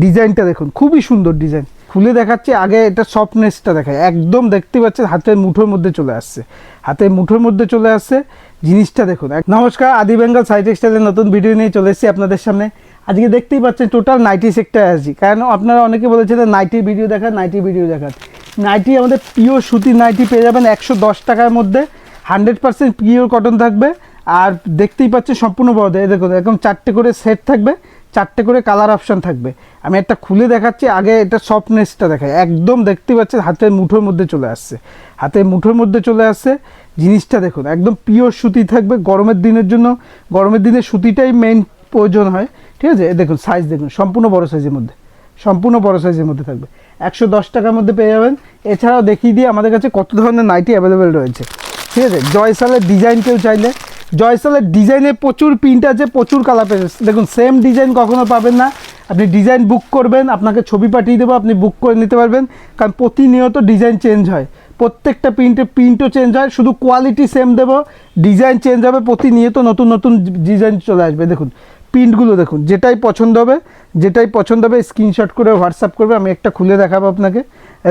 ডিজাইনটা দেখুন, খুবই সুন্দর ডিজাইন। খুলে দেখাচ্ছি, আগে এটা সফটনেসটা দেখায়। একদম দেখতে পাচ্ছেন হাতের মুঠোর মধ্যে চলে আসছে, হাতের মুঠোর মধ্যে চলে আসছে জিনিসটা দেখুন। নমস্কার, আদি বেঙ্গল সাই টেক্সটাইলের নতুন ভিডিও নিয়ে চলে এসেছি আপনাদের সামনে। আজকে দেখতেই পাচ্ছেন টোটাল নাইটি সেক্টরে আছি, কারণ আপনারা অনেকে বলেছিলেন নাইটির ভিডিও দেখান, নাইটির ভিডিও দেখান। নাইটি আমাদের পিওর সুতির নাইটি পেয়ে যাবেন 110 টাকার মধ্যে, 100% পিওর কটন থাকবে। আর দেখতেই পাচ্ছেন সম্পূর্ণ বড়দের, দেখুন এরকম 4টে করে সেট থাকবে, 4টে করে কালার অপশান থাকবে। আমি একটা খুলে দেখাচ্ছি, আগে এটা সফটনেসটা দেখায়। একদম দেখতে পাচ্ছেন হাতের মুঠোর মধ্যে চলে আসছে, হাতের মুঠোর মধ্যে চলে আসছে জিনিসটা দেখুন। একদম পিওর সুতি থাকবে গরমের দিনের জন্য, গরমের দিনে সুতিটাই মেইন প্রয়োজন হয়, ঠিক আছে। দেখুন সাইজ দেখুন, সম্পূর্ণ বড় সাইজের মধ্যে, সম্পূর্ণ বড় সাইজের মধ্যে থাকবে, 110 টাকার মধ্যে পেয়ে যাবেন। এছাড়াও দেখিয়ে দিয়ে আমাদের কাছে কত ধরনের নাইটি অ্যাভেলেবেল রয়েছে, ঠিক আছে। জয়সালের ডিজাইন কেউ চাইলে, জয়সালের ডিজাইনে প্রচুর প্রিন্ট আছে, প্রচুর কালার পেয়ে দেখুন। সেম ডিজাইন কখনো পাবেন না, আপনি ডিজাইন বুক করবেন, আপনাকে ছবি পাঠিয়ে দেবো, আপনি বুক করে নিতে পারবেন। কারণ প্রতিনিয়ত ডিজাইন চেঞ্জ হয়, প্রত্যেকটা প্রিন্টও চেঞ্জ হয়, শুধু কোয়ালিটি সেম দেবো, ডিজাইন চেঞ্জ হবে প্রতিনিয়ত, নতুন নতুন ডিজাইন চলে আসবে। দেখুন প্রিন্টগুলো দেখুন, যেটাই পছন্দ হবে, যেটাই পছন্দ হবে স্ক্রিনশট করে হোয়াটসঅ্যাপ করবে। আমি একটা খুলে দেখাবো আপনাকে।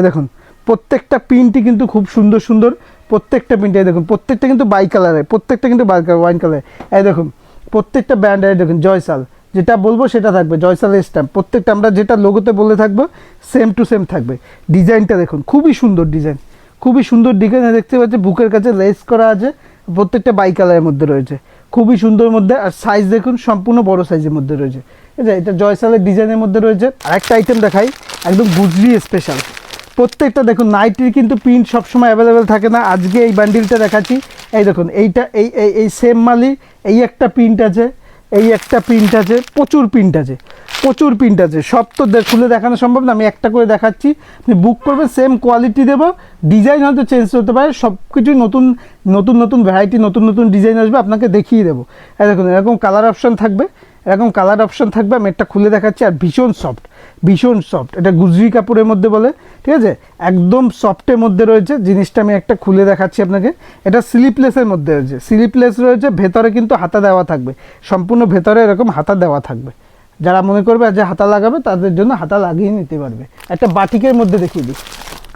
দেখুন প্রত্যেকটা প্রিন্টই কিন্তু খুব সুন্দর সুন্দর, প্রত্যেকটা প্রিন্টে দেখুন, প্রত্যেকটা কিন্তু বাই কালারে, প্রত্যেকটা কিন্তু ওয়াইন কালারে। দেখুন প্রত্যেকটা ব্র্যান্ডে দেখুন জয়সাল, যেটা বলবো সেটা থাকবে, জয়সালের স্ট্যাম্প প্রত্যেকটা, আমরা যেটা লোগোতে বলে থাকবো সেম টু সেম থাকবে। ডিজাইনটা দেখুন, খুবই সুন্দর ডিজাইন, খুবই সুন্দর ডিজাইন। দেখতে পাচ্ছি বুকের কাছে লেস করা আছে, প্রত্যেকটা বাই কালারের মধ্যে রয়েছে, খুবই সুন্দর মধ্যে। আর সাইজ দেখুন সম্পূর্ণ বড় সাইজের মধ্যে রয়েছে, ঠিক আছে। এটা জয়সালের ডিজাইনের মধ্যে রয়েছে। আরেকটা আইটেম দেখাই, একদম গুজরি স্পেশাল। প্রত্যেকটা দেখুন নাইটির কিন্তু প্রিন্ট সবসময় অ্যাভেলেবেল থাকে না। আজকে এই বান্ডিলটা দেখাচ্ছি, এই দেখুন এইটা, এই সেম মালি, এই একটা প্রিন্ট আছে, এই একটা প্রিন্ট আছে, প্রচুর প্রিন্ট আছে, প্রচুর প্রিন্ট আছে। সব তো খুলে দেখানো সম্ভব না, আমি একটা করে দেখাচ্ছি। আপনি বুক করবেন, সেম কোয়ালিটি দেবো, ডিজাইন হয়তো চেঞ্জ হতে পারে, সব কিছুই নতুন নতুন নতুন ভ্যারাইটি, নতুন নতুন ডিজাইন আসবে, আপনাকে দেখিয়ে দেবো। দেখুন এরকম কালার অপশান থাকবে, এরকম কালার অপশান থাকবে। আমি একটা খুলে দেখাচ্ছি, আর ভীষণ সফট, ভীষণ সফট। এটা গুজরি কাপড়ের মধ্যে বলে, ঠিক আছে, একদম সফটের মধ্যে রয়েছে জিনিসটা। আমি একটা খুলে দেখাচ্ছি আপনাকে। এটা স্লিপলেসের মধ্যে রয়েছে, স্লিপলেস রয়েছে, ভেতরে কিন্তু হাতা দেওয়া থাকবে, সম্পূর্ণ ভেতরে এরকম হাতা দেওয়া থাকবে। যারা মনে করবে যে হাতা লাগাবে তাদের জন্য হাতা লাগিয়ে নিতে পারবে। একটা বাটিকের মধ্যে দেখিয়ে দিই,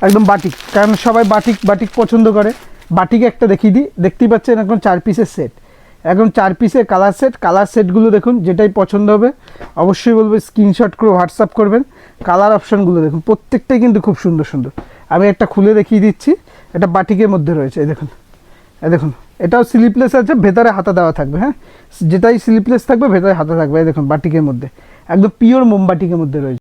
একদম বাটিক, কারণ সবাই বাটিক বাটিক পছন্দ করে। বাটিকে একটা দেখিয়ে দিই, দেখতেই পাচ্ছেন এখন 4 পিসের সেট, এখন 4 পিসের কালার সেট। কালার সেটগুলো দেখুন, যেটাই পছন্দ হবে অবশ্যই বলবো স্ক্রিনশট করে হোয়াটসঅ্যাপ করবেন। কালার অপশানগুলো দেখুন, প্রত্যেকটাই কিন্তু খুব সুন্দর সুন্দর। আমি একটা খুলে দেখিয়ে দিচ্ছি, এটা বাটিকের মধ্যে রয়েছে। দেখুন, দেখুন এটাও স্লিপলেস আছে, ভেতরে হাতা দেওয়া থাকবে। হ্যাঁ, যেটাই স্লিপলেস থাকবে ভেতরে হাতা থাকবে। দেখুন বাটিকের মধ্যে, একদম পিওর মোমবাটিকের মধ্যে রয়েছে।